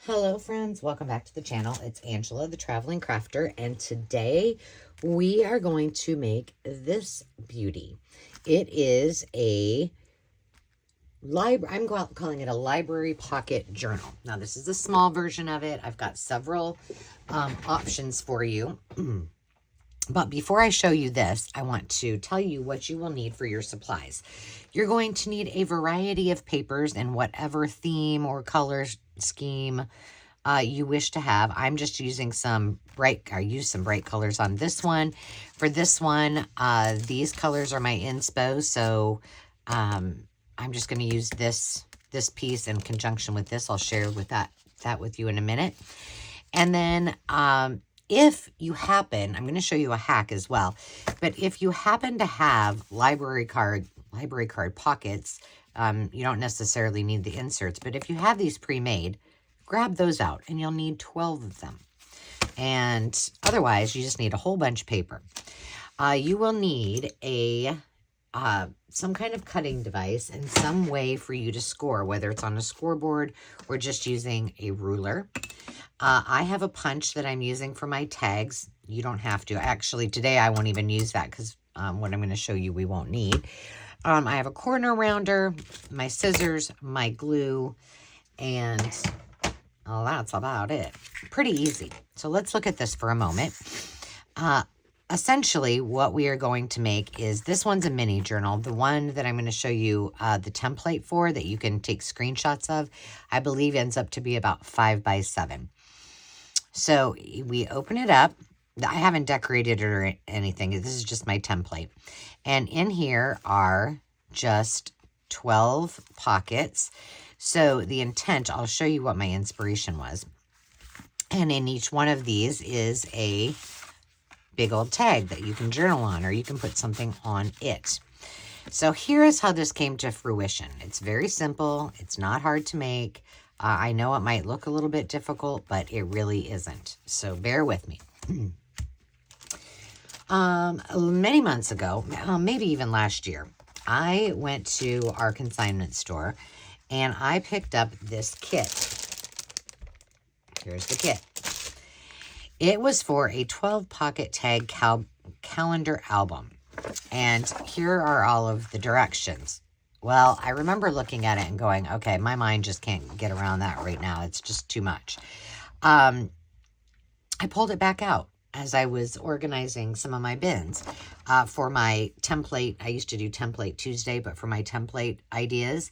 Hello friends, welcome back to the channel. It's Angela, the Traveling Crafter, and today we are going to make this beauty. It is a I'm calling it a library pocket journal. Now this is a small version of it. I've got several options for you. But before I show you this, I want to tell you what you will need for your supplies. You're going to need a variety of papers in whatever theme or color scheme you wish to have. I'm just using some bright colors on this one. For this one, these colors are my inspo, so I'm just going to use this piece in conjunction with this. I'll share with that with you in a minute. And then if you happen, I'm going to show you a hack as well, but if you happen to have library card pockets, you don't necessarily need the inserts, but if you have these pre-made, grab those out and you'll need 12 of them. And otherwise, you just need a whole bunch of paper. You will need some kind of cutting device and some way for you to score, whether it's on a scoreboard or just using a ruler. I have a punch that I'm using for my tags. You don't have to. Actually, today I won't even use that because what I'm going to show you we won't need. I have a corner rounder, my scissors, my glue, and that's about it. Pretty easy. So let's look at this for a moment. Essentially, what we are going to make is, this one's a mini journal. The one that I'm going to show you the template for that you can take screenshots of, I believe ends up to be about 5 by 7. So we open it up. I haven't decorated it or anything. This is just my template. And in here are just 12 pockets. So the intent, I'll show you what my inspiration was. And in each one of these is a big old tag that you can journal on, or you can put something on it. So here is how this came to fruition. It's very simple. It's not hard to make. I know it might look a little bit difficult, but it really isn't. So bear with me. Many months ago, maybe even last year, I went to our consignment store and I picked up this kit. Here's the kit. It was for a 12 pocket tag calendar album. And here are all of the directions. Well, I remember looking at it and going, okay, my mind just can't get around that right now. It's just too much. I pulled it back out as I was organizing some of my bins for my template. I used to do Template Tuesday, but for my template ideas.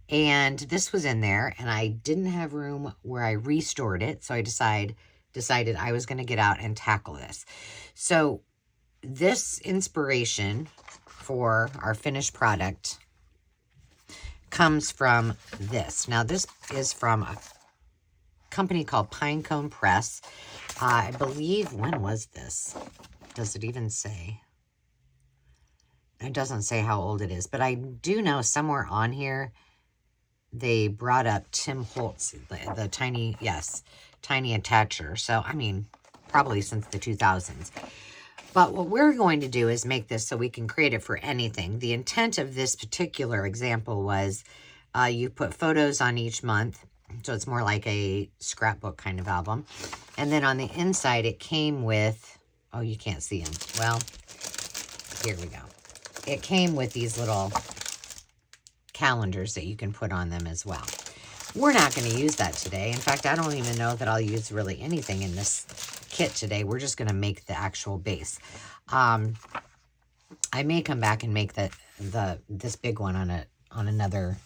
And this was in there, and I didn't have room where I restored it. So I decided I was going to get out and tackle this. So this inspiration for our finished product comes from this. Now, this is from a company called Pinecone Press. I believe, when was this? Does it even say? It doesn't say how old it is, but I do know somewhere on here they brought up Tim Holtz, the tiny attacher. So, I mean, probably since the 2000s. But what we're going to do is make this so we can create it for anything. The intent of this particular example was you put photos on each month. So it's more like a scrapbook kind of album. And then on the inside, it came with, oh, you can't see them. Well, here we go. It came with these little calendars that you can put on them as well. We're not going to use that today. In fact, I don't even know that I'll use really anything in this kit today. We're just going to make the actual base. I may come back and make this big one on another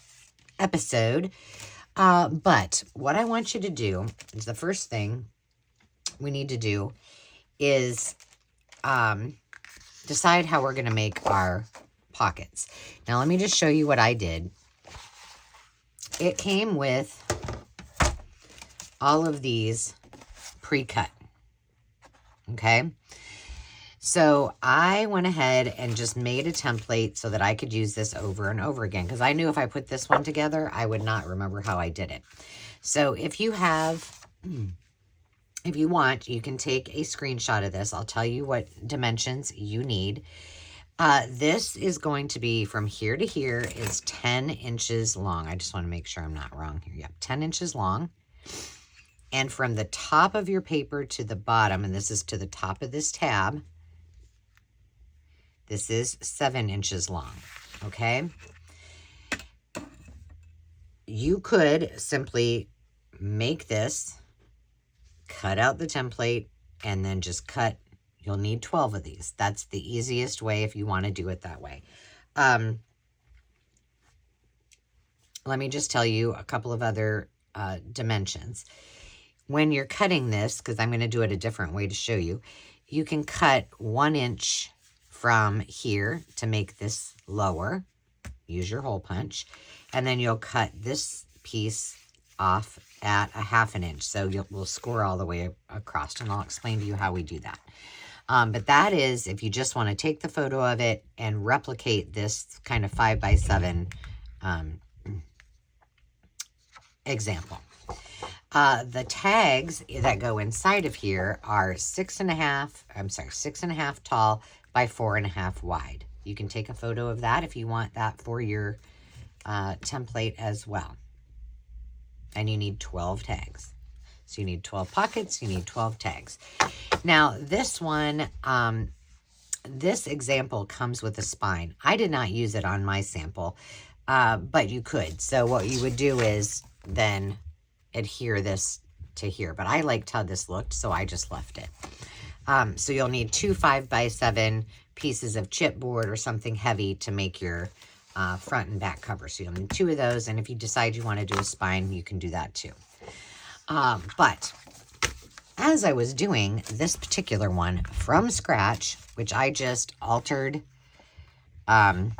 episode. But what I want you to do is, the first thing we need to do is decide how we're going to make our pockets. Now, let me just show you what I did. It came with all of these pre-cut. Okay. So I went ahead and just made a template so that I could use this over and over again, because I knew if I put this one together, I would not remember how I did it. So if you want, you can take a screenshot of this. I'll tell you what dimensions you need. This is going to be from here to here is 10 inches long. I just want to make sure I'm not wrong here. Yep, 10 inches long. And from the top of your paper to the bottom, and this is to the top of this tab, this is 7 inches long, okay? You could simply make this, cut out the template, and then just cut. You'll need 12 of these. That's the easiest way if you want to do it that way. Let me just tell you a couple of other dimensions. When you're cutting this, because I'm going to do it a different way to show you, you can cut 1 inch from here to make this lower. Use your hole punch. And then you'll cut this piece off at a 1/2 inch. So we'll score all the way across, and I'll explain to you how we do that. But that is if you just want to take the photo of it and replicate this kind of 5x7 example. The tags that go inside of here are 6.5 tall by 4.5 wide. You can take a photo of that if you want that for your template as well. And you need 12 tags. So you need 12 pockets, you need 12 tags. Now this one, this example comes with a spine. I did not use it on my sample, but you could. So what you would do is then adhere this to here. But I liked how this looked, so I just left it. So you'll need 2 5x7 pieces of chipboard or something heavy to make your front and back cover. So you'll need 2 of those, and if you decide you want to do a spine, you can do that too. But as I was doing this particular one from scratch, which I just altered, I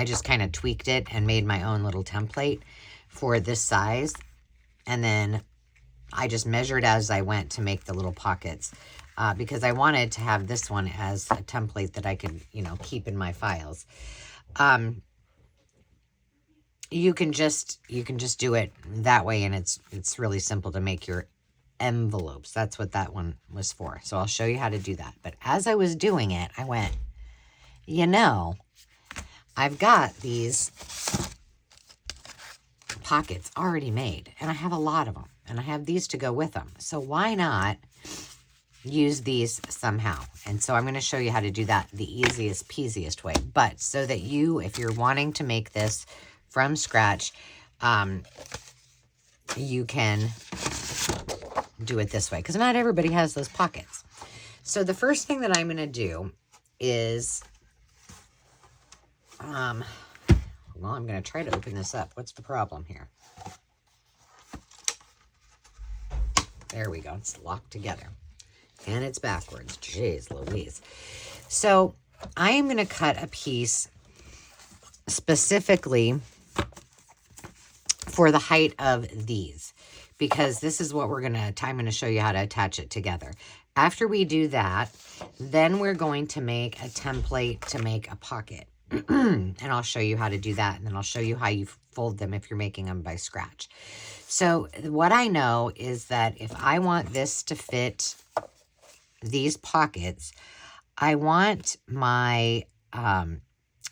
just kind of tweaked it and made my own little template for this size. And then I just measured as I went to make the little pockets because I wanted to have this one as a template that I could, keep in my files. You can just do it that way, and it's really simple to make your envelopes. That's what that one was for. So I'll show you how to do that. But as I was doing it, I went, I've got these pockets already made, and I have a lot of them, and I have these to go with them. So why not use these somehow? And so I'm going to show you how to do that the easiest peasiest way. But so that if you're wanting to make this from scratch, you can do it this way, because not everybody has those pockets. So the first thing that I'm going to do is, well, I'm going to try to open this up. What's the problem here? There we go. It's locked together. And it's backwards. Jeez Louise. So I am going to cut a piece specifically for the height of these, because this is what I'm going to show you how to attach it together. After we do that, then we're going to make a template to make a pocket. And I'll show you how to do that, and then I'll show you how you fold them if you're making them by scratch. So what I know is that if I want this to fit these pockets, I want my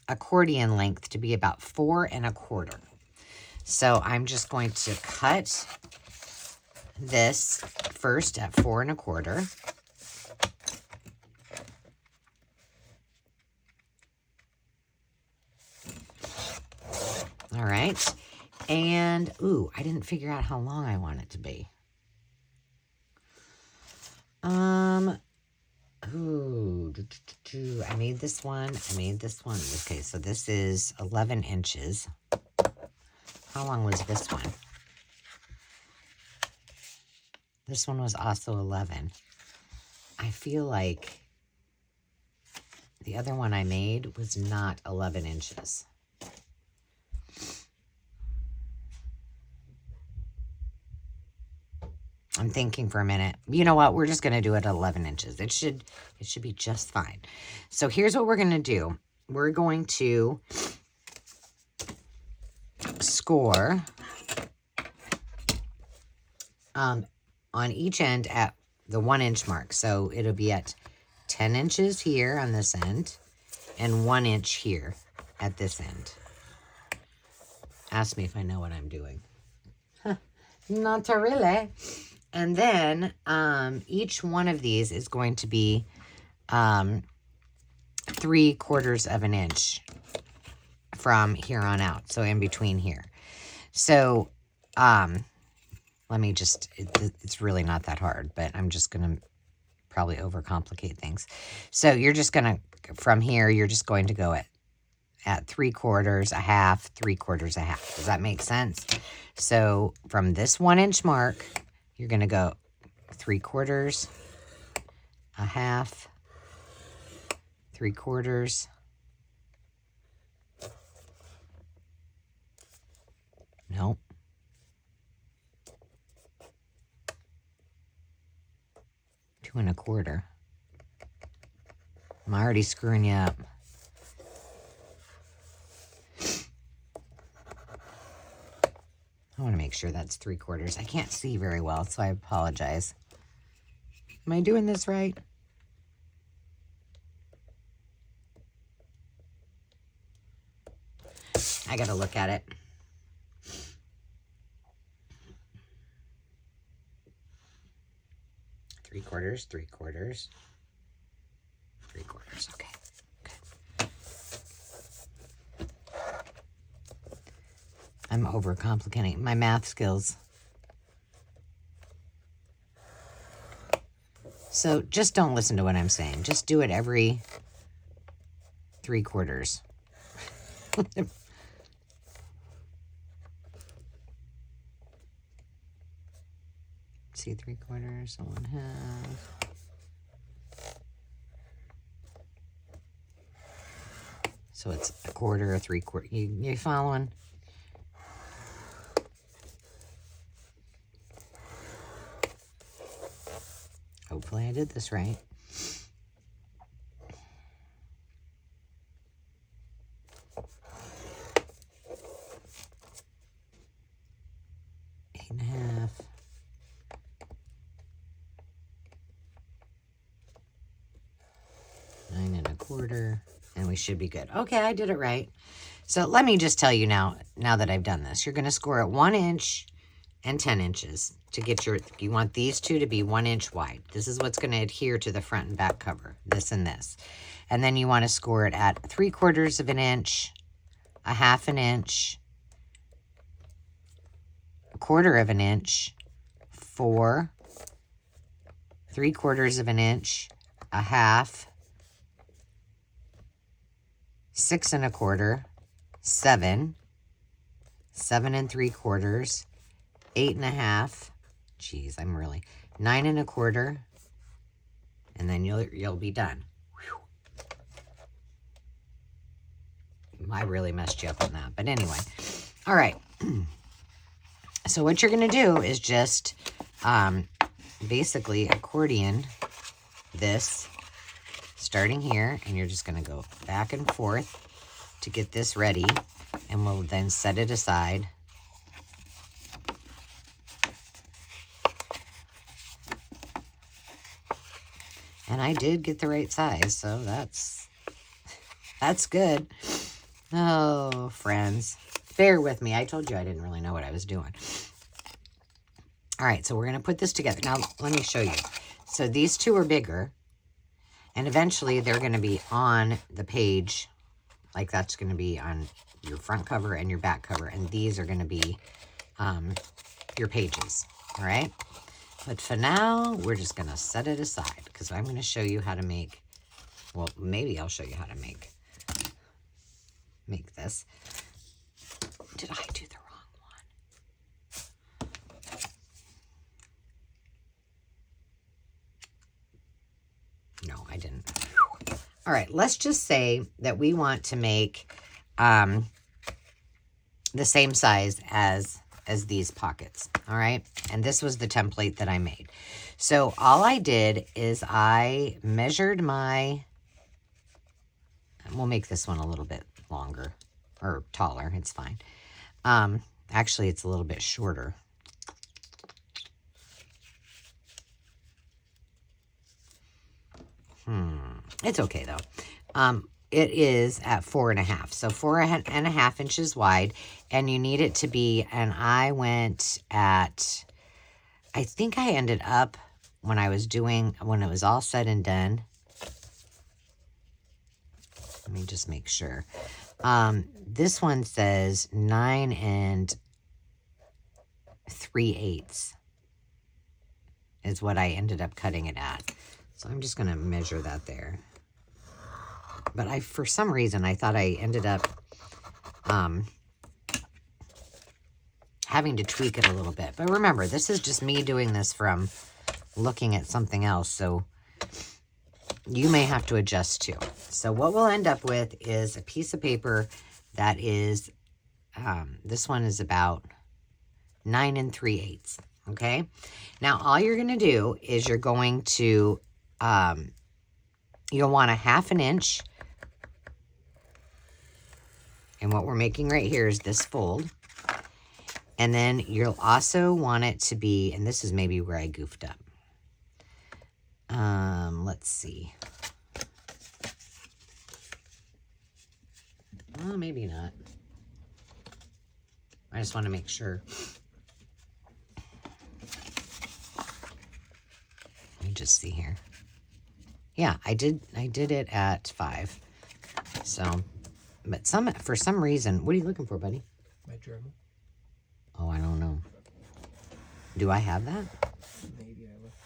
accordion length to be about 4 1/4. So I'm just going to cut this first at 4 1/4. All right. And, I didn't figure out how long I want it to be. I made this one. Okay, so this is 11 inches. How long was this one? This one was also 11. I feel like the other one I made was not 11 inches. I'm thinking for a minute. You know what? We're just going to do it at 11 inches. It should be just fine. So here's what we're going to do. We're going to score on each end at the 1 inch mark. So it'll be at 10 inches here on this end and 1 inch here at this end. Ask me if I know what I'm doing. Not really. And then each one of these is going to be 3/4 of an inch from here on out. So in between here. So let me just, it's really not that hard, but I'm just going to probably overcomplicate things. So you're just going to, from here, you're just going to go at 3/4, a half, 3/4, a half. Does that make sense? So from this 1 inch mark, you're going to go 3/4, a half, 3/4. Nope. 2 1/4. I'm already screwing you up. I want to make sure that's 3/4. I can't see very well, so I apologize. Am I doing this right? I got to look at it. Three-quarters. Okay. I'm overcomplicating my math skills. So just don't listen to what I'm saying. Just do it every 3/4. See, 3/4, so 1/2. So it's 1/4 or 3/4. You following? Hopefully I did this right. Eight and a half. 9 1/4. And we should be good. Okay, I did it right. So let me just tell you now that I've done this, you're going to score at 1 inch and 10 inches to get you want these two to be 1 inch wide. This is what's going to adhere to the front and back cover, this and this. And then you want to score it at 3/4 of an inch, a half an inch, 1/4 of an inch, 4, 3/4 of an inch, a half, 6 1/4, 7, 7 3/4, 8 1/2. Geez, I'm really 9 1/4, and then you'll be done. Whew. I really messed you up on that, but anyway, all right. So what you're gonna do is just basically accordion this, starting here, and you're just gonna go back and forth to get this ready, and we'll then set it aside. And I did get the right size, so that's good. Oh, friends, bear with me. I told you I didn't really know what I was doing. All right, so we're going to put this together. Now, let me show you. So these two are bigger, and eventually they're going to be on the page. Like that's going to be on your front cover and your back cover, and these are going to be your pages, all right? But for now, we're just going to set it aside because I'm going to show you how to make, well, maybe I'll show you how to make this. Did I do the wrong one? No, I didn't. All right, let's just say that we want to make the same size as these pockets, all right? And this was the template that I made. So all I did is I measured my, we'll make this one a little bit longer or taller, it's fine. Actually, it's a little bit shorter. It's okay though. it is at 4.5. So 4.5 inches wide, and you need it to be, and I went at, I think I ended up, when it was all said and done, let me just make sure. This one says 9 3/8 is what I ended up cutting it at. So I'm just going to measure that there. But for some reason, I thought I ended up having to tweak it a little bit. But remember, this is just me doing this from looking at something else. So you may have to adjust too. So what we'll end up with is a piece of paper that is, this one is about 9 3/8. Okay. Now all you're going to do is you're going to, you'll want a 1/2 inch. And what we're making right here is this fold. And then you'll also want it to be, and this is maybe where I goofed up. Let's see. Well, maybe not. I just want to make sure. Let me just see here. Yeah, I did it at 5. So, but for some reason, what are you looking for, buddy? My journal. Oh, I don't know. Do I have that? Maybe I left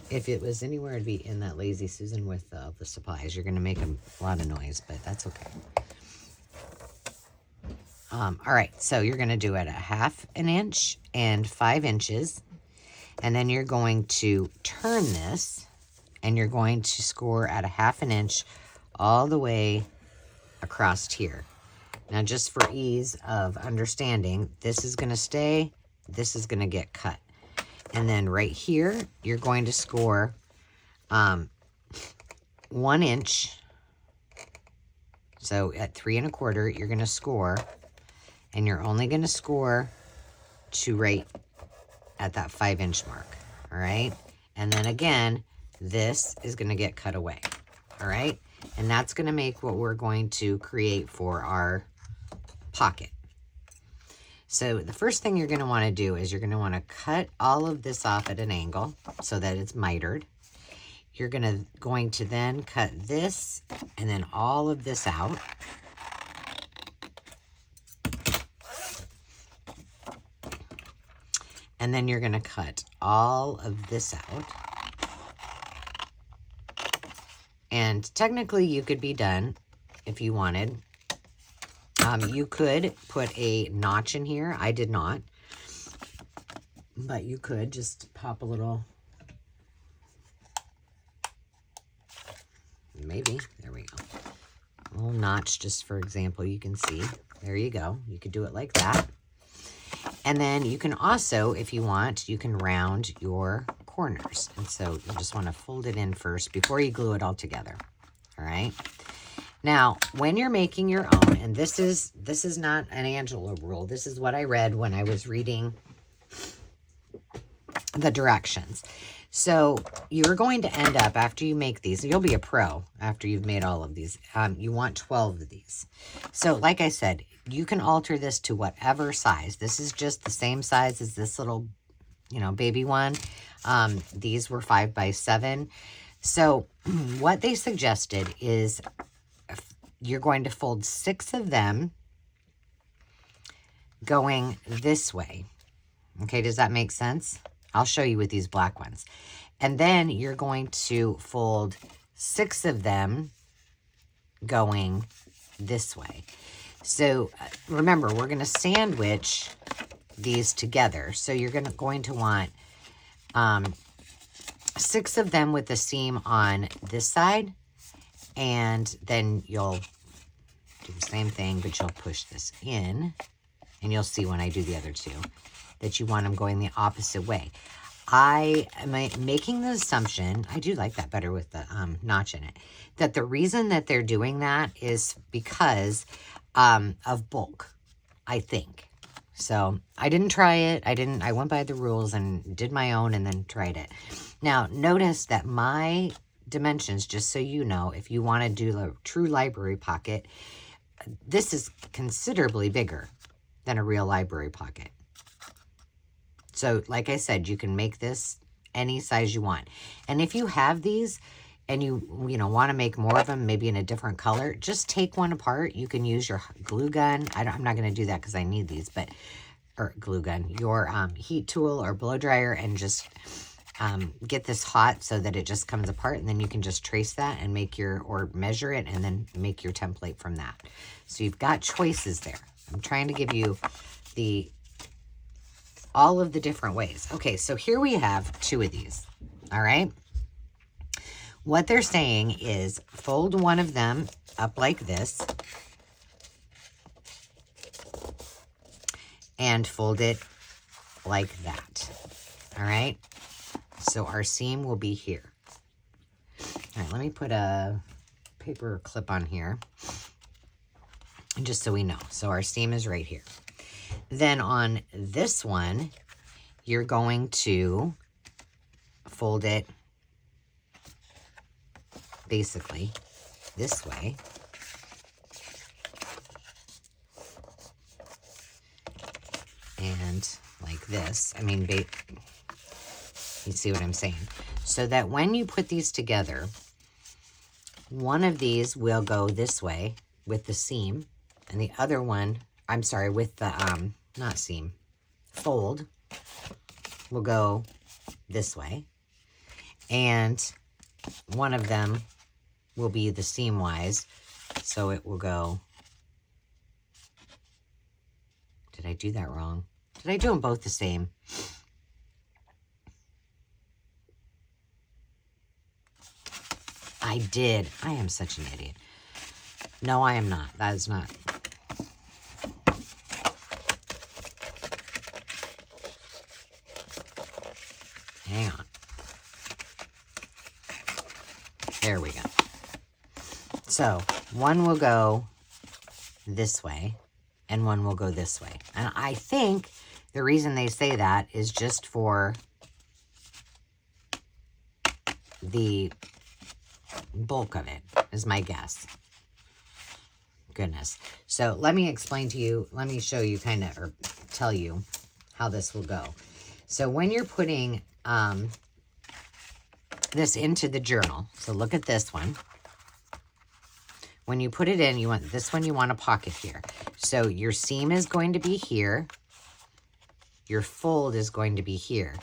it. If it was anywhere, it'd be in that Lazy Susan with the supplies. You're going to make a lot of noise, but that's okay. All right, so you're going to do it a 1/2 inch and 5 inches. And then you're going to turn this, and you're going to score at a 1/2 inch all the way across here. Now, just for ease of understanding, this is going to stay, this is going to get cut. And then right here, you're going to score 1 inch. So at 3 1/4, you're going to score, and you're only going to score to right at that 5 inch mark. All right. And then again, this is going to get cut away. All right. And that's going to make what we're going to create for our pocket. So the first thing you're going to want to do is you're going to want to cut all of this off at an angle so that it's mitered. You're going to then cut this and then all of this out. And then you're going to cut all of this out. And technically you could be done if you wanted. You could put a notch in here. I did not. But you could just pop a little. Maybe. There we go. A little notch just for example, you can see. There you go. You could do it like that. And then you can also, if you want, you can round your corners. And so you just want to fold it in first before you glue it all together. All right. Now, when you're making your own, and this is not an Angela rule. This is what I read when I was reading the directions. So you're going to end up, after you make these, you'll be a pro after you've made all of these. You want 12 of these. So like I said, you can alter this to whatever size. This is just the same size as this little, baby one. These were 5 by 7. So what they suggested is you're going to fold 6 of them going this way. Okay, does that make sense? I'll show you with these black ones. And then you're going to fold 6 of them going this way. So remember, we're going to sandwich these together. So you're going to want 6 of them with the seam on this side. And then you'll do the same thing, but you'll push this in. And you'll see when I do the other 2 that you want them going the opposite way. I am making the assumption, I do like that better with the notch in it, that the reason that they're doing that is because of bulk, I think. So I didn't try it. I went by the rules and did my own and then tried it. Now, notice that my dimensions, just so you know, if you want to do a true library pocket, this is considerably bigger than a real library pocket. So like I said, you can make this any size you want. And if you have these and you want to make more of them, maybe in a different color, just take one apart. You can use your glue gun. I'm not going to do that because I need these, but, or glue gun, your heat tool or blow dryer, and just get this hot so that it just comes apart, and then you can just trace that and make your, or measure it and then make your template from that. So you've got choices there. I'm trying to give you all of the different ways. Okay, so here we have 2 of these, all right? What they're saying is fold one of them up like this and fold it like that, all right? So our seam will be here. All right, let me put a paper clip on here, just so we know. So our seam is right here. Then on this one, you're going to fold it basically this way. And like this. I mean, you see what I'm saying? So that when you put these together, one of these will go this way with the seam, and the other one, I'm sorry, with the, not seam, fold, will go this way. And one of them will be the seam-wise, so it will go, did I do that wrong? Did I do them both the same? I did. I am such an idiot. No, I am not. That is not. Hang on. There we go. So one will go this way and one will go this way. And I think the reason they say that is just for the bulk of it, is my guess. Goodness. So let me explain to you, let me show you kind of, or tell you how this will go. So when you're putting this into the journal, so look at this one. When you put it in, you want this one, you want a pocket here. So your seam is going to be here. Your fold is going to be here.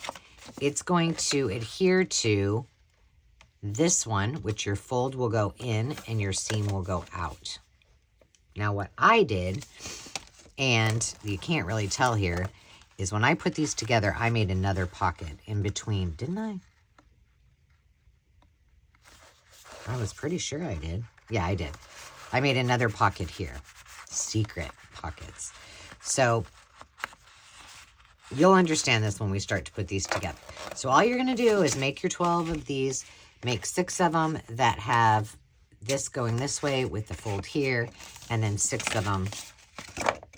It's going to adhere to this one, which your fold will go in and your seam will go out. Now what I did, and you can't really tell here, is when I put these together, I made another pocket in between, didn't I? I was pretty sure I did. Yeah, I did. I made another pocket here. Secret pockets. So you'll understand this when we start to put these together. So all you're going to do is make your 12 of these, make 6 of them that have this going this way with the fold here, and then 6 of them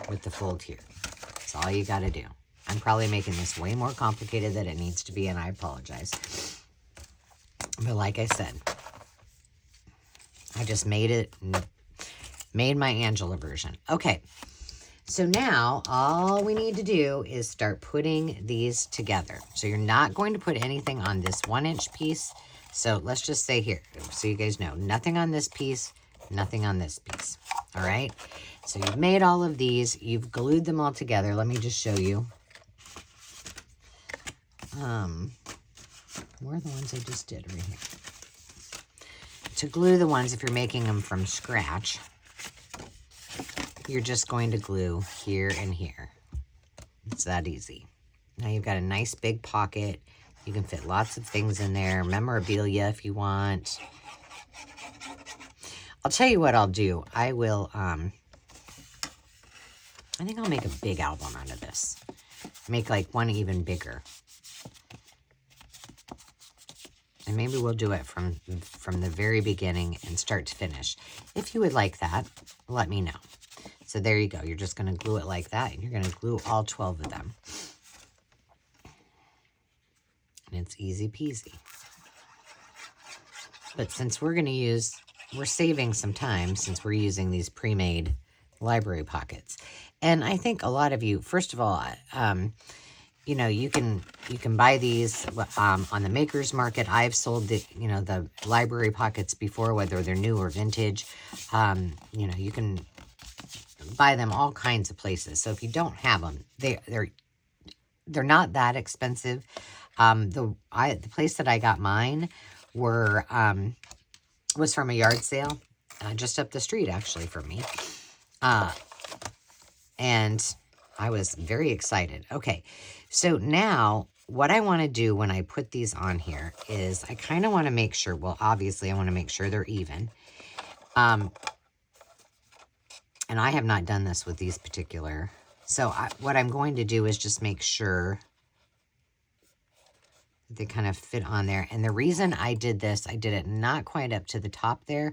with the fold here. That's all you got to do. I'm probably making this way more complicated than it needs to be, and I apologize. But like I said, I just made my Angela version. Okay, so now all we need to do is start putting these together. So you're not going to put anything on this 1-inch piece. So let's just say here, so you guys know, nothing on this piece, nothing on this piece. All right, so you've made all of these, you've glued them all together. Let me just show you. Where are the ones I just did right here? To glue the ones, if you're making them from scratch, you're just going to glue here and here. It's that easy. Now you've got a nice big pocket. You can fit lots of things in there. Memorabilia if you want. I'll tell you what I'll do. I will, I think I'll make a big album out of this. Make like one even bigger. And maybe we'll do it from the very beginning and start to finish. If you would like that, let me know. So there you go. You're just going to glue it like that, and you're going to glue all 12 of them. And it's easy peasy. But since we're going to use, we're saving some time since we're using these pre-made library pockets. And I think a lot of you, first of all, you know, you can buy these on the Maker's Market. I've sold the, you know, the library pockets before, whether they're new or vintage. You know, you can buy them all kinds of places. So if you don't have them, they're not that expensive. The place that I got mine was from a yard sale just up the street, actually, from me. And I was very excited. Okay, so now what I want to do when I put these on here is I kind of want to make sure, well, obviously I want to make sure they're even. And I have not done this with these particular. So what I'm going to do is just make sure that they kind of fit on there. And the reason I did this, I did it not quite up to the top there,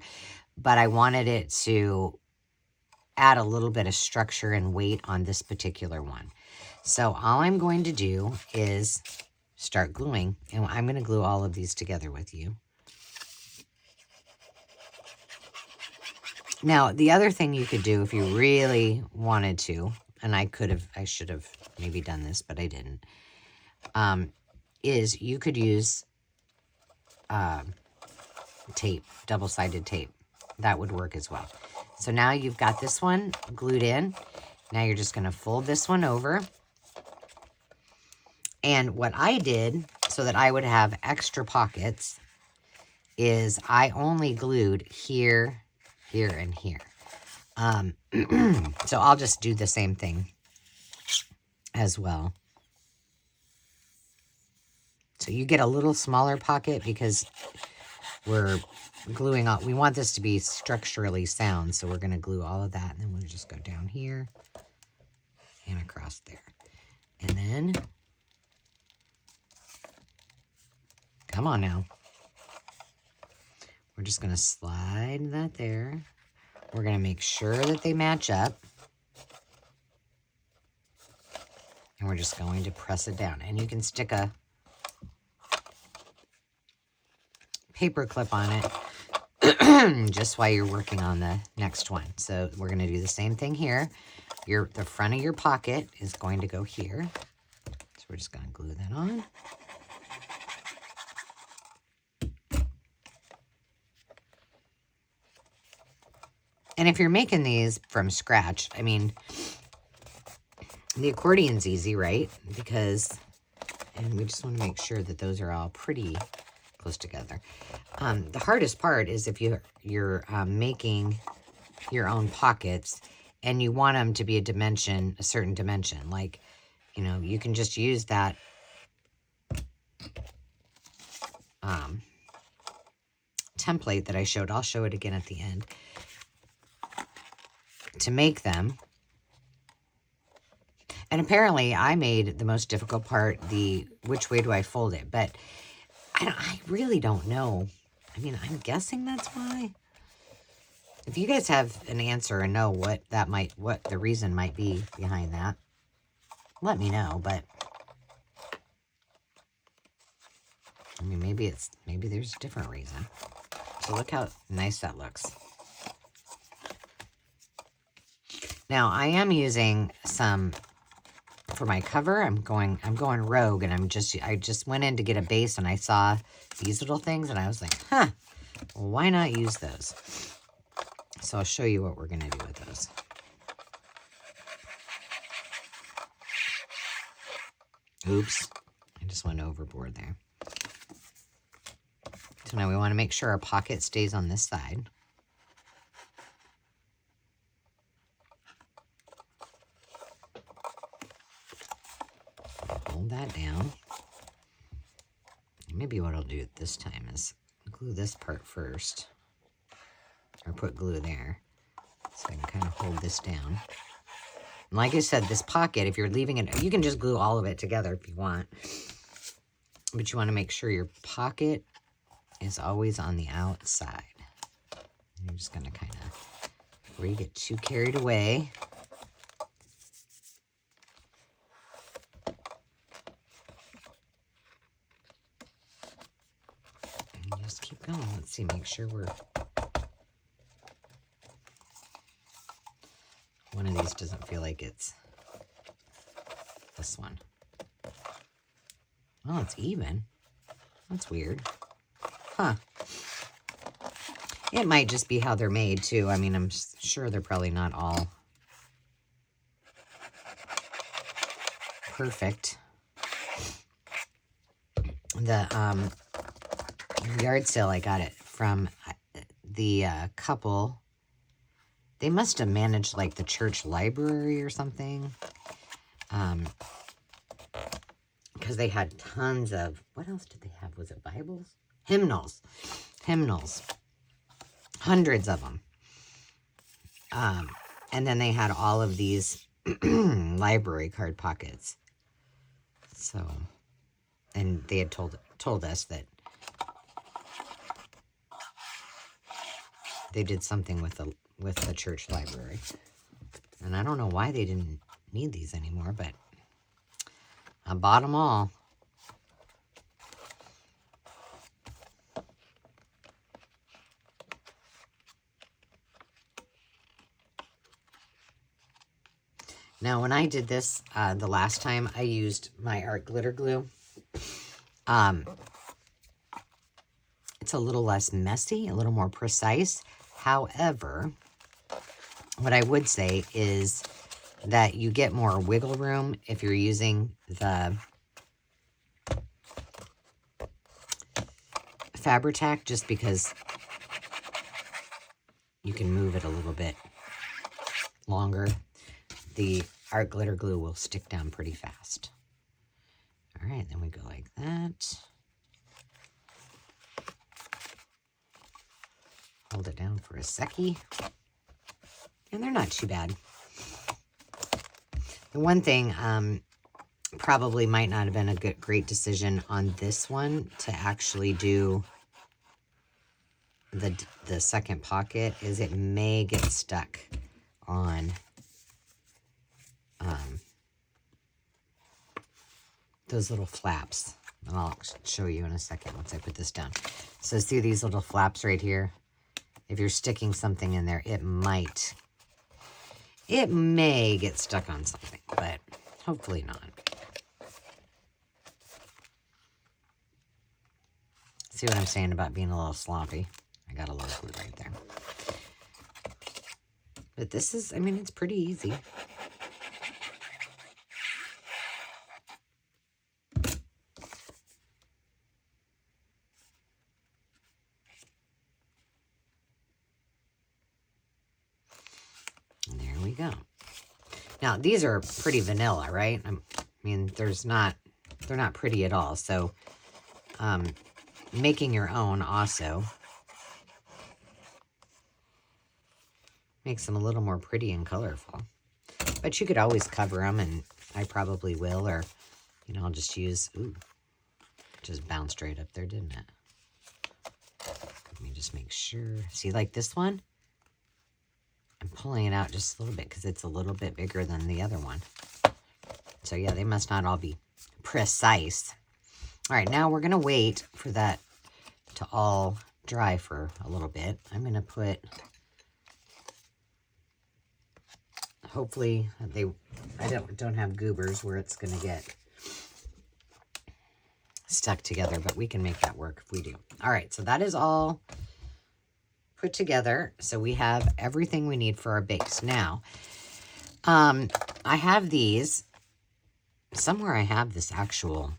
but I wanted it to add a little bit of structure and weight on this particular one. So all I'm going to do is start gluing, and I'm going to glue all of these together with you. Now, the other thing you could do if you really wanted to, and I should have maybe done this, but I didn't, is you could use tape, double-sided tape. That would work as well. So now you've got this one glued in. Now you're just going to fold this one over. And what I did, so that I would have extra pockets, is I only glued here, here, and here. So I'll just do the same thing as well. So you get a little smaller pocket because we're gluing all, we want this to be structurally sound, so we're going to glue all of that, and then we'll just go down here and across there. And then, come on now. We're just going to slide that there. We're going to make sure that they match up. And we're just going to press it down. And you can stick a paper clip on it just while you're working on the next one. So we're going to do the same thing here. The front of your pocket is going to go here. So we're just going to glue that on. And if you're making these from scratch, I mean, the accordion's easy, right? Because, and we just want to make sure that those are all pretty close together. The hardest part is if you're making your own pockets and you want them to be a certain dimension. Like, you know, you can just use that template that I showed. I'll show it again at the end. To make them. And apparently I made the most difficult part, which way do I fold it? But I really don't know. I mean, I'm guessing that's why. If you guys have an answer and know what the reason might be behind that, let me know. But I mean, maybe there's a different reason. So look how nice that looks. Now I am using some for my cover. I'm going rogue, and I just went in to get a base, and I saw these little things, and I was like, huh, well, why not use those? So I'll show you what we're going to do with those. Oops, I just went overboard there. So now we want to make sure our pocket stays on this side. Hold that down. Maybe what I'll do this time is glue this part first. Or put glue there. So I can kind of hold this down. And like I said, this pocket, if you're leaving it, you can just glue all of it together if you want. But you want to make sure your pocket is always on the outside. And you're just going to kind of, before you get too carried away, just keep going. Let's see, make sure we're... One of these doesn't feel like it's this one. Well, it's even. That's weird. Huh. It might just be how they're made, too. I mean, I'm sure they're probably not all perfect. The yard sale, I got it from the couple. They must have managed, like, the church library or something. Because they had tons of... What else did they have? Was it Bibles? Hymnals. Hymnals. Hundreds of them. And then they had all of these library card pockets. So... And they had told us that they did something with the church library. And I don't know why they didn't need these anymore, but I bought them all. Now, when I did this the last time, I used my art glitter glue. It's a little less messy, a little more precise. However, what I would say is that you get more wiggle room if you're using the Fabri-Tac, just because you can move it a little bit longer. The art glitter glue will stick down pretty fast. All right, then we go like that. Hold it down for a seckie. And they're not too bad. The one thing probably might not have been a great decision on this one to actually do the second pocket is it may get stuck on those little flaps. And I'll show you in a second once I put this down. So see these little flaps right here? If you're sticking something in there, it may get stuck on something, but hopefully not. See what I'm saying about being a little sloppy? I got a little glue right there. But this is, I mean, it's pretty easy. There we go. Now, these are pretty vanilla, right? I mean, they're not pretty at all. So, making your own also makes them a little more pretty and colorful. But you could always cover them, and I probably will, or, you know, I'll just use, ooh, just bounced right up there, didn't it? Let me just make sure. See, like this one? I'm pulling it out just a little bit because it's a little bit bigger than the other one. So, yeah, they must not all be precise. All right, now we're going to wait for that to all dry for a little bit. I'm going to put, hopefully, I don't have goobers where it's going to get stuck together, but we can make that work if we do. All right, so that is all put together. So we have everything we need for our base. Now, I have these, somewhere I have this actual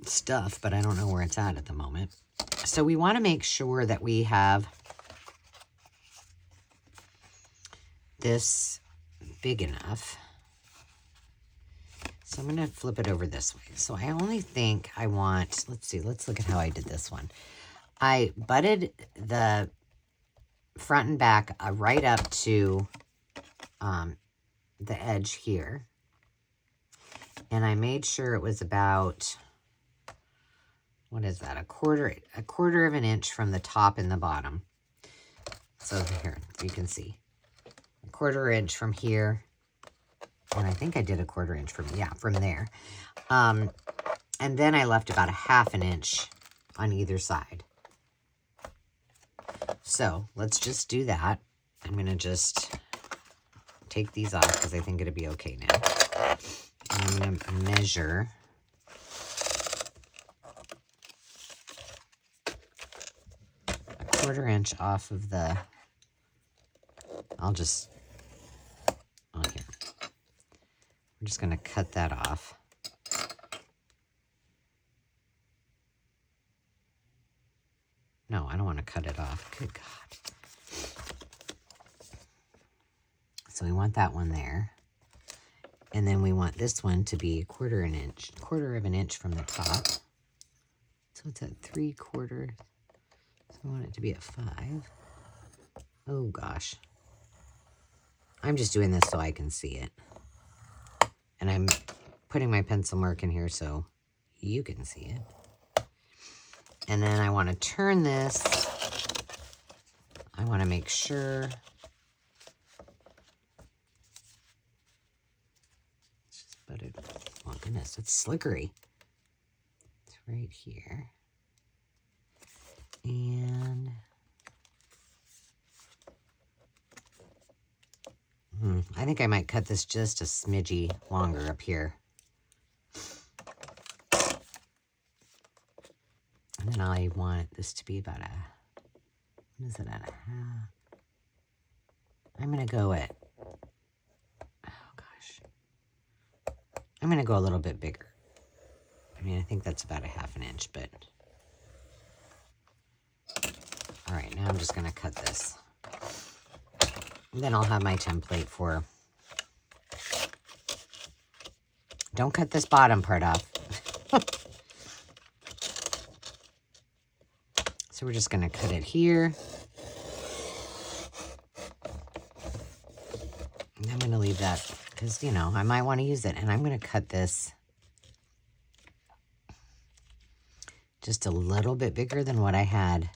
stuff, but I don't know where it's at the moment. So we want to make sure that we have this big enough. So I'm going to flip it over this way. So I only think I want, let's see, let's look at how I did this one. I butted the front and back right up to the edge here. And I made sure it was about, what is that? A quarter of an inch from the top and the bottom. So here, you can see. A quarter inch from here. And I think I did a quarter inch from there. And then I left about a half an inch on either side. So let's just do that. I'm going to just take these off because I think it'll be okay now. And I'm going to measure a 1/4 inch off of the, here. We're just going to cut that off. No, I don't want to cut it off. Good God. So we want that one there. And then we want this one to be 1/4 of an inch from the top. So it's at 3/4. So I want it to be at 5. Oh gosh. I'm just doing this so I can see it. And I'm putting my pencil mark in here so you can see it. And then I want to turn this. I want to make sure. It's just buttered. Oh goodness, it's slickery. It's right here. And I think I might cut this just a smidgy longer up here. And then I want this to be about what is it, at a half? I'm going to go at, oh gosh. I'm going to go a little bit bigger. I mean, I think that's about a 1/2 inch, but. All right, now I'm just going to cut this. And then I'll have my template for, don't cut this bottom part off. So we're just going to cut it here. And I'm going to leave that because, you know, I might want to use it. And I'm going to cut this just a little bit bigger than what I had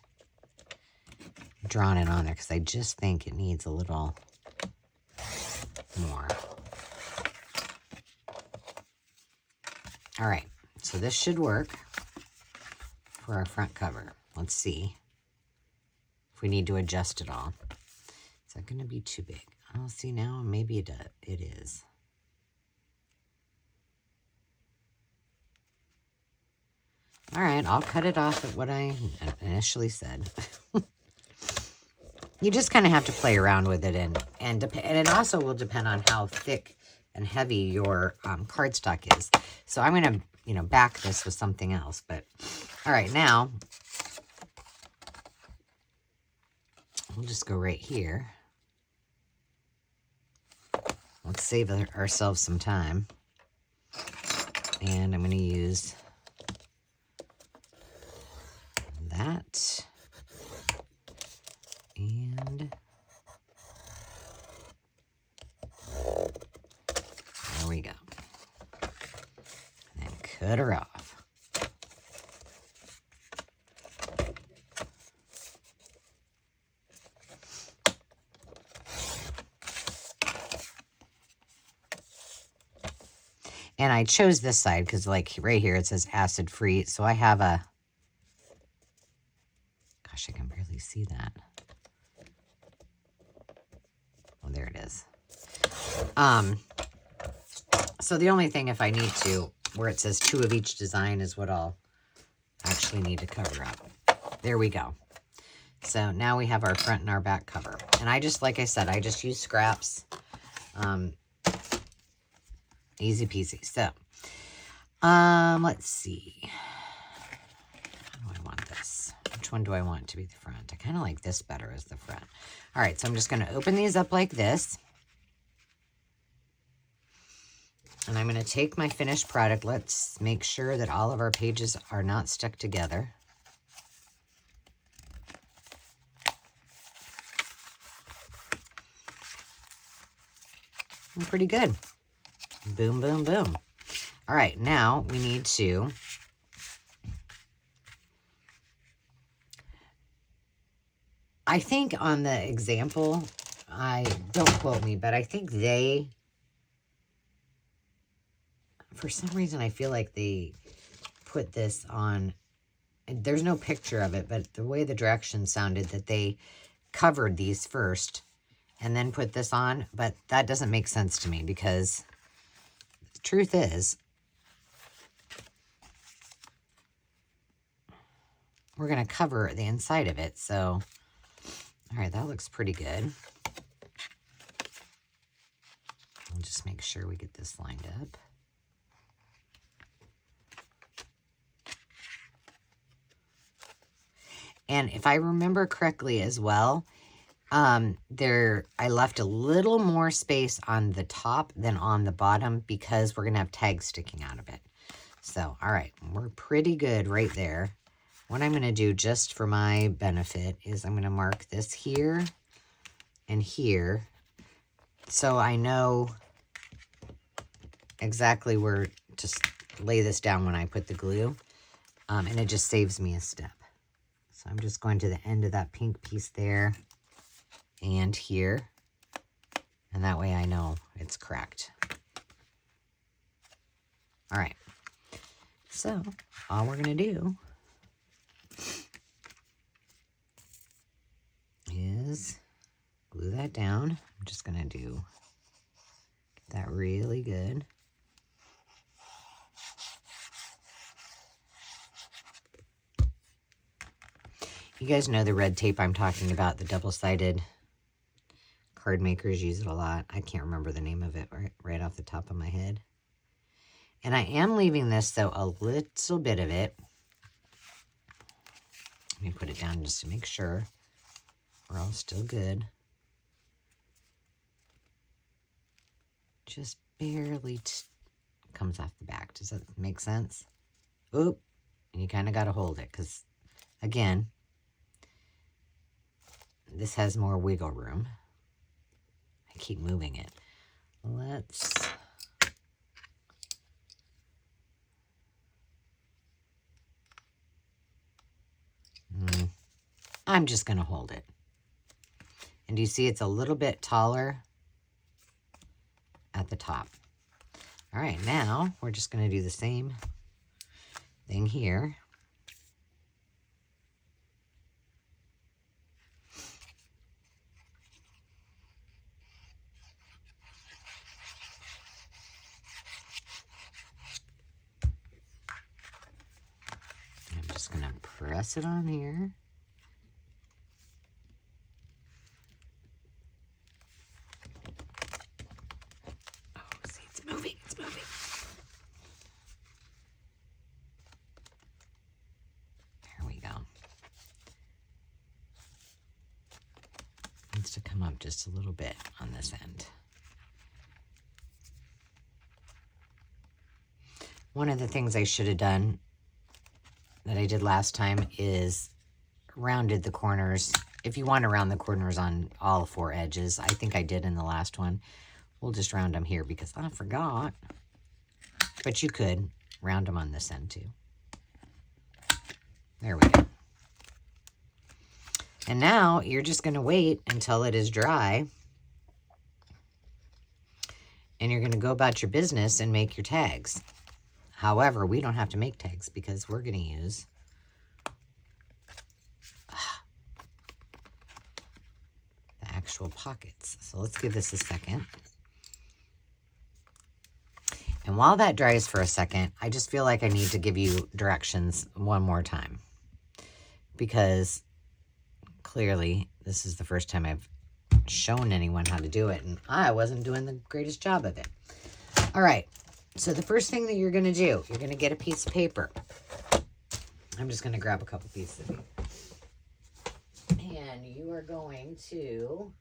drawn it on there because I just think it needs a little more. All right, so this should work for our front cover. Let's see if we need to adjust it all. Is that going to be too big? I'll see now. Maybe it is. All right, I'll cut it off at what I initially said. You just kind of have to play around with it, and it also will depend on how thick and heavy your cardstock is. So I'm going to, you know, back this with something else. But all right, now we'll just go right here. Let's save ourselves some time. And I'm going to use that. And there we go. And then cut her off. And I chose this side because, like, right here it says acid free. So I have a, gosh, I can barely see that. Oh, there it is. So the only thing, if I need to, where it says 2 of each design is what I'll actually need to cover up. There we go. So now we have our front and our back cover. And I just, like I said, I just use scraps. Easy peasy. So, let's see. How do I want this? Which one do I want to be the front? I kind of like this better as the front. All right, so I'm just going to open these up like this. And I'm going to take my finished product. Let's make sure that all of our pages are not stuck together. Pretty good. Boom, boom, boom. All right, now we need to I think on the example, don't quote me, but I think they, for some reason, I feel like they put this on there's no picture of it, but the way the directions sounded that they covered these first and then put this on, but that doesn't make sense to me because the truth is we're going to cover the inside of it. So, all right, that looks pretty good. I'll just make sure we get this lined up. And if I remember correctly as well, I left a little more space on the top than on the bottom because we're going to have tags sticking out of it. So, all right, we're pretty good right there. What I'm going to do just for my benefit is I'm going to mark this here and here so I know exactly where to lay this down when I put the glue, and it just saves me a step. So I'm just going to the end of that pink piece there and here, and that way I know it's correct. All right, so all we're going to do is glue that down. I'm just going to get that really good. You guys know the red tape I'm talking about, the double-sided. Card makers use it a lot. I can't remember the name of it right off the top of my head. And I am leaving this, though, a little bit of it. Let me put it down just to make sure we're all still good. Just barely comes off the back. Does that make sense? Oop. And you kind of got to hold it because, again, this has more wiggle room. I keep moving it. Let's... I'm just going to hold it. And do you see it's a little bit taller at the top? All right, now we're just going to do the same thing here. I'm just going to press it on here. Oh, see, it's moving, it's moving. There we go. Needs to come up just a little bit on this end. One of the things I should have done that I did last time is rounded the corners. If you want to round the corners on all 4 edges, I think I did in the last one. We'll just round them here because I forgot. But you could round them on this end too. There we go. And now you're just going to wait until it is dry. And you're going to go about your business and make your tags. However, we don't have to make tags because we're going to use the actual pockets. So let's give this a second. And while that dries for a second, I just feel like I need to give you directions one more time. Because clearly this is the first time I've shown anyone how to do it. And I wasn't doing the greatest job of it. All right. So the first thing that you're going to do, you're going to get a piece of paper. I'm just going to grab a couple pieces of paper. And you are going to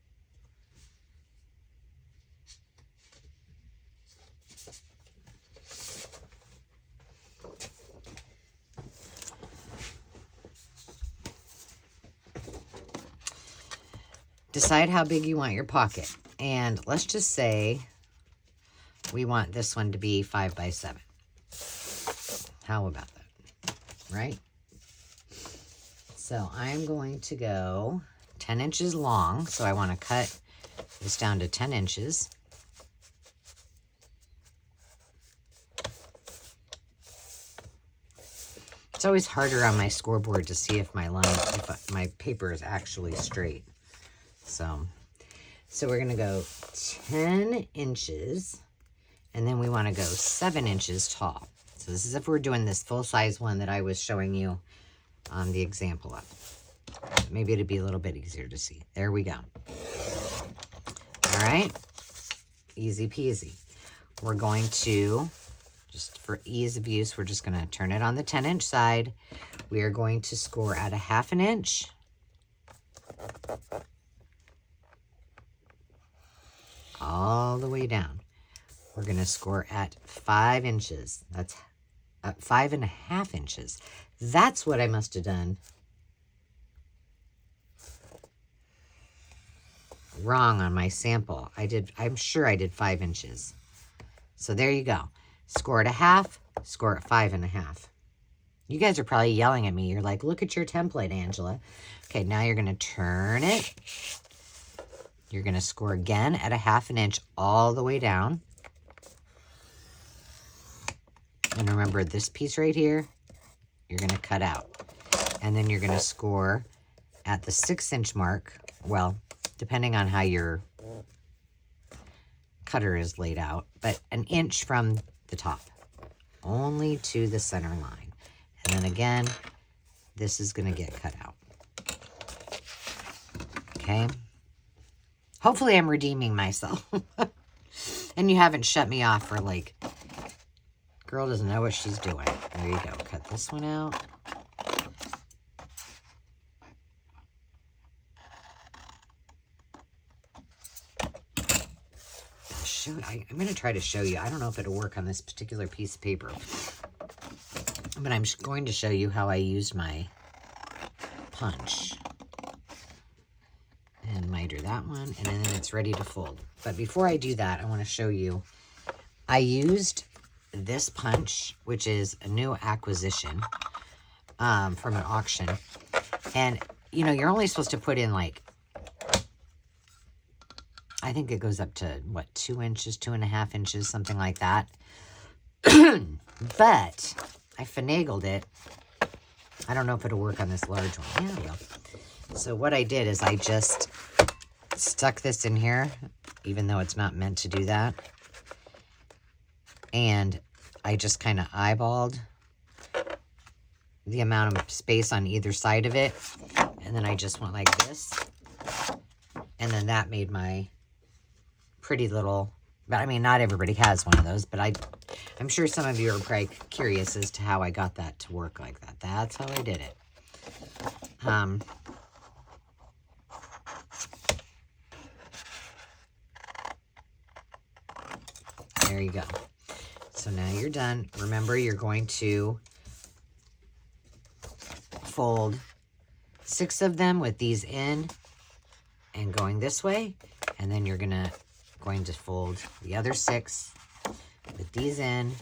decide how big you want your pocket. And let's just say we want this one to be 5 by 7. How about that? Right? So I'm going to go 10 inches long. So I want to cut this down to 10 inches. It's always harder on my scoreboard to see if my line, if my paper is actually straight. So we're going to go 10 inches, and then we want to go 7 inches tall. So this is if we're doing this full-size one that I was showing you on the example of. Maybe it'd be a little bit easier to see. There we go. All right. Easy peasy. We're going to, just for ease of use, we're just going to turn it on the 10-inch side. We are going to score at a 1/2 inch. All the way down. We're going to score at 5 inches. That's 5.5 inches. That's what I must have done wrong on my sample. I'm sure I did 5 inches. So there you go. Score at a 1/2, score at 5.5. You guys are probably yelling at me. You're like, look at your template, Angela. Okay, now you're going to turn it. You're going to score again at a 1/2 inch all the way down. And remember this piece right here, you're going to cut out. And then you're going to score at the 6-inch mark. Well, depending on how your cutter is laid out, but an inch from the top, only to the center line. And then again, this is going to get cut out. Okay. Hopefully I'm redeeming myself. And you haven't shut me off for like, girl doesn't know what she's doing. There you go. Cut this one out. I'm going to try to show you. I don't know if it'll work on this particular piece of paper. But I'm going to show you how I used my punch. And miter that one. And then it's ready to fold. But before I do that, I want to show you. I used this punch, which is a new acquisition from an auction. And, you know, you're only supposed to put in like, I think it goes up to, what, 2 inches, 2.5 inches, something like that. But I finagled it. I don't know if it'll work on this large one. Yeah, it will. So what I did is I just stuck this in here, even though it's not meant to do that. And I just kind of eyeballed the amount of space on either side of it. And then I just went like this. And then that made my pretty little, but I mean, not everybody has one of those, but I'm sure some of you are probably curious as to how I got that to work like that. That's how I did it. There you go. So now you're done. Remember, you're going to fold 6 of them with these in and going this way, and then you're going to fold the other 6 with these in,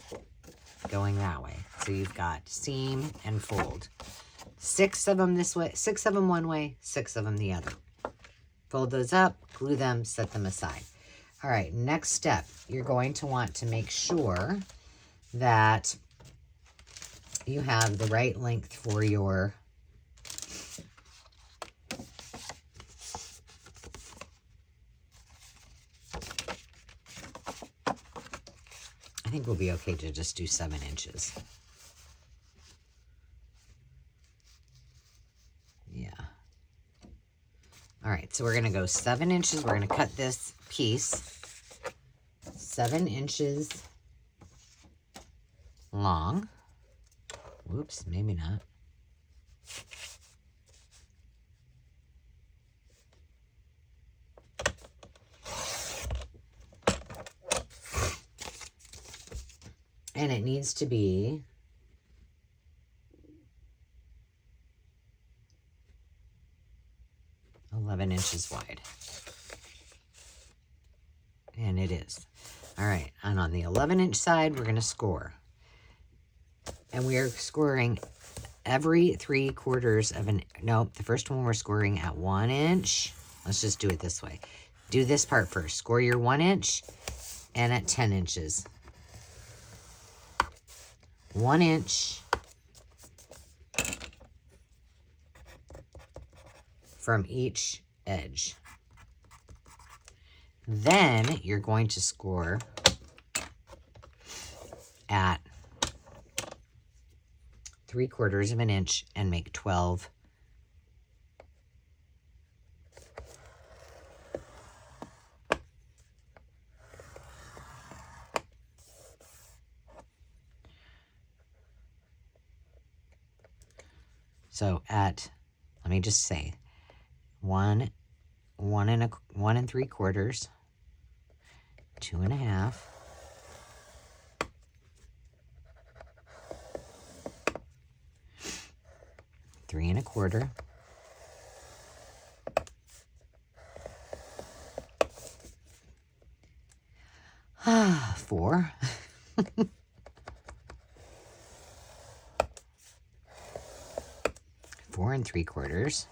going that way. So you've got seam and fold. 6 of them this way, 6 of them one way, 6 of them the other. Fold those up, glue them, set them aside. All right, next step, you're going to want to make sure that you have the right length for your I think we'll be okay to just do 7 inches. Yeah. All right, so we're going to go 7 inches. We're going to cut this piece 7 inches long. Whoops, maybe not. And it needs to be 11 inches wide. And it is. All right, and on the 11-inch side, we're going to score. And we are scoring every 3/4 of an, nope, the first one we're scoring at 1 inch. Let's just do it this way. Do this part first. Score your 1 inch and at 10 inches. 1 inch from each edge. Then you're going to score at 3/4 of an inch and make 12. So at, let me just say, 1 3/4, 2.5, 3 1/4, 4, 4 3/4,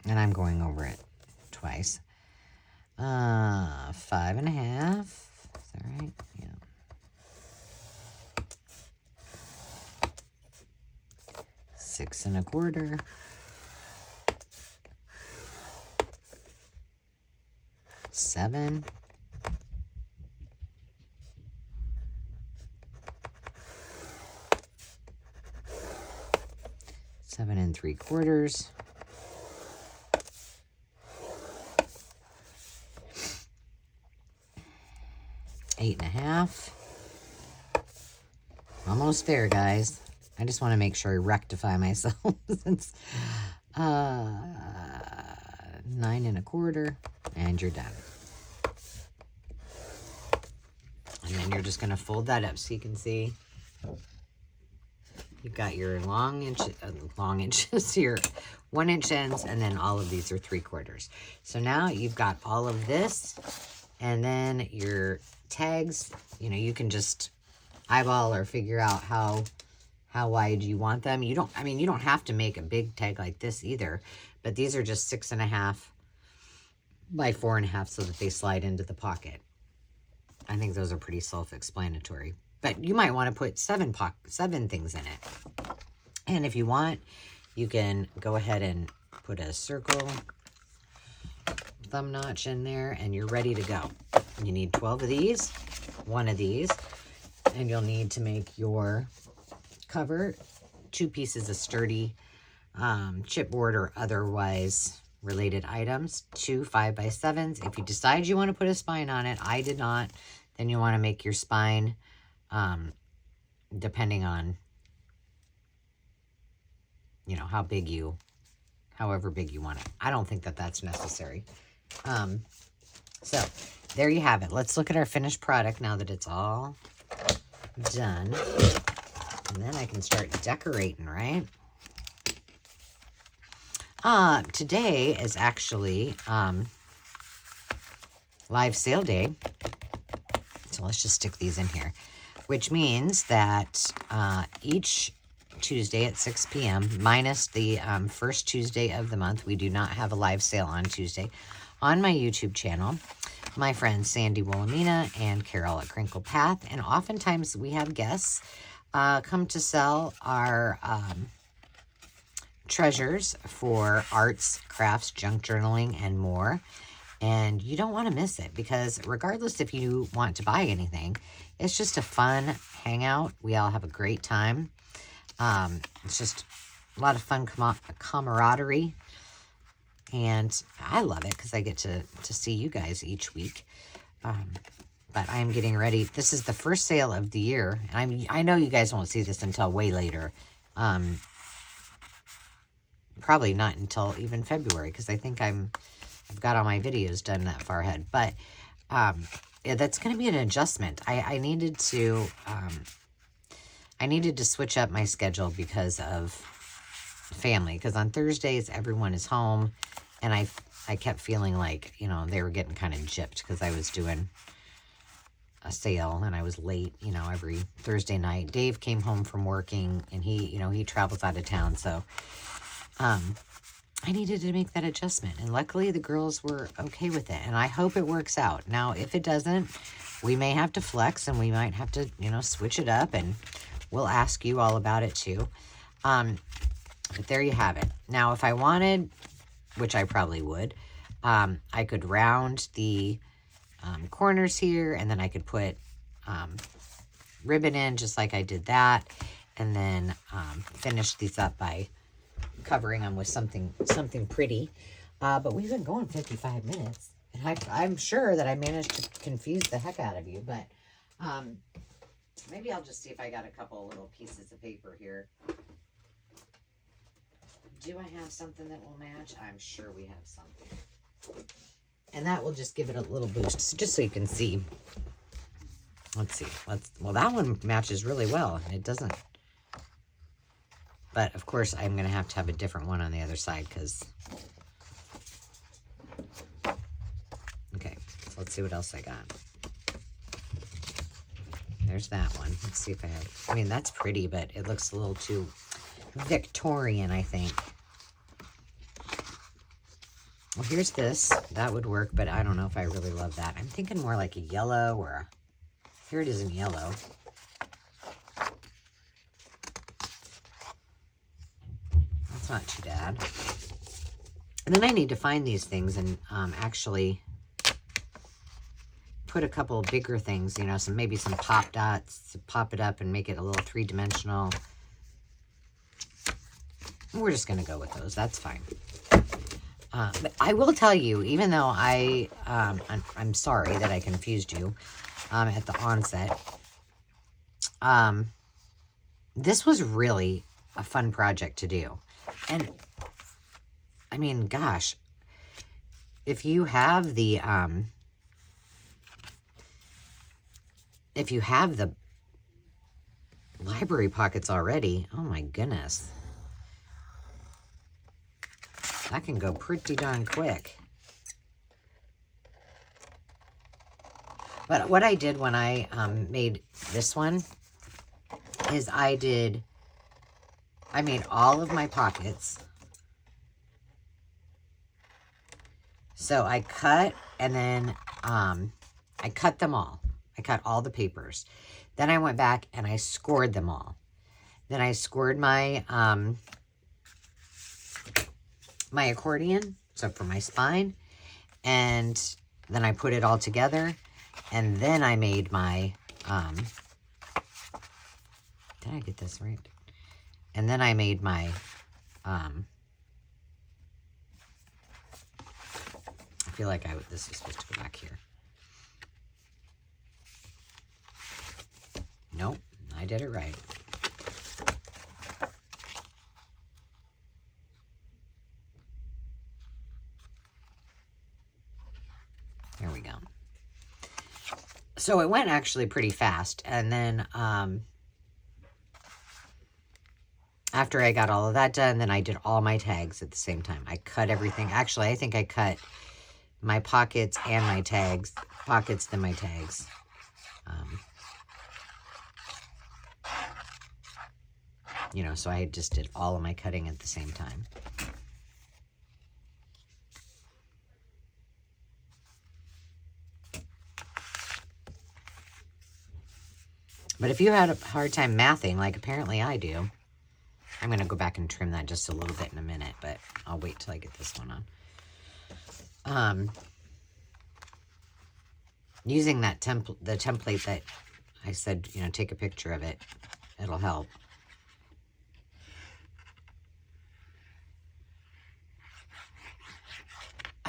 and I'm going over it twice. 5.5. Is that right? Yeah. 6 1/4. 7. 7 3/4. 8.5. Almost there, guys. I just want to make sure I rectify myself. Since 9 1/4, and you're done. And then you're just going to fold that up so you can see you've got your long inches, your 1 inch ends, and then all of these are 3/4. So now you've got all of this, and then your tags, you know, you can just eyeball or figure out how wide you want them. You don't have to make a big tag like this either, but these are just 6.5 by 4.5 so that they slide into the pocket. I think those are pretty self-explanatory, but you might want to put 7 things in it. And if you want, you can go ahead and put a circle thumb notch in there, and you're ready to go. You need 12 of these, 1 of these, and you'll need to make your cover 2 pieces of sturdy chipboard or otherwise related items, 2 5x7s. If you decide you want to put a spine on it, I did not, then you want to make your spine depending on, you know, however big you want it. I don't think that that's necessary. So there you have it. Let's look at our finished product now that it's all done. And then I can start decorating, right? Today is actually live sale day. So let's just stick these in here, which means that each Tuesday at 6 p.m., minus the first Tuesday of the month, we do not have a live sale on Tuesday, on my YouTube channel, my friends Sandy Wilhelmina and Carol at Crinkle Path, and oftentimes we have guests come to sell our treasures for arts, crafts, junk journaling, and more. And you don't want to miss it, because regardless if you want to buy anything, it's just a fun hangout. We all have a great time. It's just a lot of fun camaraderie. And I love it because I get to see you guys each week. But I'm getting ready. This is the first sale of the year. And I know you guys won't see this until way later. Probably not until even February, because I think I've got all my videos done that far ahead. But yeah, that's going to be an adjustment. I needed to switch up my schedule because of family. Because on Thursdays everyone is home, and I kept feeling like, you know, they were getting kind of gypped because I was doing a sale and I was late, you know, every Thursday night. Dave came home from working, and he travels out of town, so I needed to make that adjustment, and luckily the girls were okay with it, and I hope it works out. Now, if it doesn't, we may have to flex, and we might have to, you know, switch it up, and we'll ask you all about it too. But there you have it. Now, if I wanted, which I probably would, I could round the corners here, and then I could put ribbon in just like I did that, and then finish these up by covering them with something pretty. But we've been going 55 minutes, and I'm sure that I managed to confuse the heck out of you, but maybe I'll just see if I got a couple little pieces of paper here. Do I have something that will match? I'm sure we have something. And that will just give it a little boost, so just so you can see. Let's see. Well, that one matches really well. It doesn't. But, of course, I'm going to have a different one on the other side because... Okay, so let's see what else I got. There's that one. Let's see if I have... I mean, that's pretty, but it looks a little too Victorian, I think. Well, here's this. That would work, but I don't know if I really love that. I'm thinking more like a yellow or a... Here it is in yellow. That's not too bad. And then I need to find these things and actually put a couple bigger things, you know, maybe some pop dots to pop it up and make it a little three-dimensional. We're just going to go with those. That's fine. But I will tell you, even though I'm sorry that I confused you at the onset, this was really a fun project to do. And, I mean, gosh, if you have the library pockets already, oh my goodness. That can go pretty darn quick. But what I did when I made this one is I made all of my pockets. So I cut, and then I cut them all. I cut all the papers. Then I went back and I scored them all. Then I scored my my accordion, so for my spine, and then I put it all together, and then I made my did I get this right? And then I made my I feel like this is supposed to go back here. Nope, I did it right. There we go. So it went actually pretty fast. And then after I got all of that done, then I did all my tags at the same time. I cut everything. Actually, I think I cut my pockets and my tags. Pockets, then my tags. You know, so I just did all of my cutting at the same time. But if you had a hard time mathing, like apparently I do, I'm going to go back and trim that just a little bit in a minute, but I'll wait till I get this one on. Using that the template that I said, you know, take a picture of it, it'll help.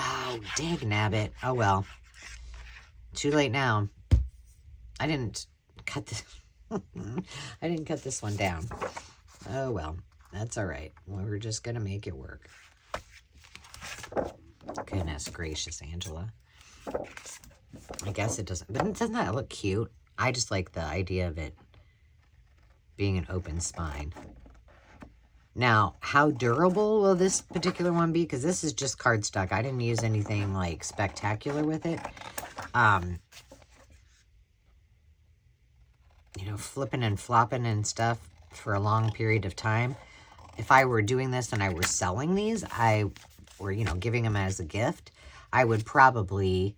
Oh, dag nabbit. Oh, well. Too late now. I didn't cut this. I didn't cut this one down. Oh, well. That's all right. We're just going to make it work. Goodness gracious, Angela. I guess it doesn't. But doesn't that look cute? I just like the idea of it being an open spine. Now, how durable will this particular one be? Because this is just cardstock. I didn't use anything, like, spectacular with it. You know, flipping and flopping and stuff for a long period of time. If I were doing this and I were selling these, or, you know, giving them as a gift, I would probably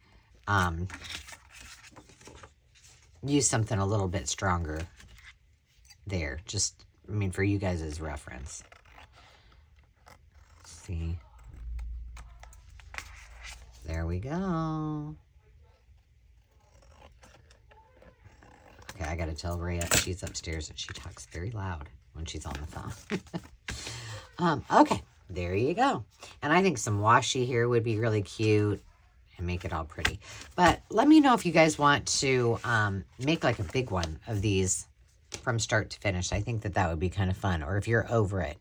use something a little bit stronger there. Just, I mean, for you guys' reference. see. There we go. Okay, I gotta tell Rhea, she's upstairs and she talks very loud when she's on the phone. Okay, there you go. And I think some washi here would be really cute and make it all pretty. But let me know if you guys want to make like a big one of these from start to finish. I think that that would be kind of fun, or if you're over it.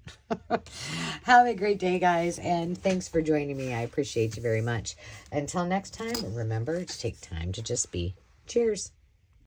Have a great day, guys, and thanks for joining me. I appreciate you very much. Until next time, remember to take time to just be. Cheers.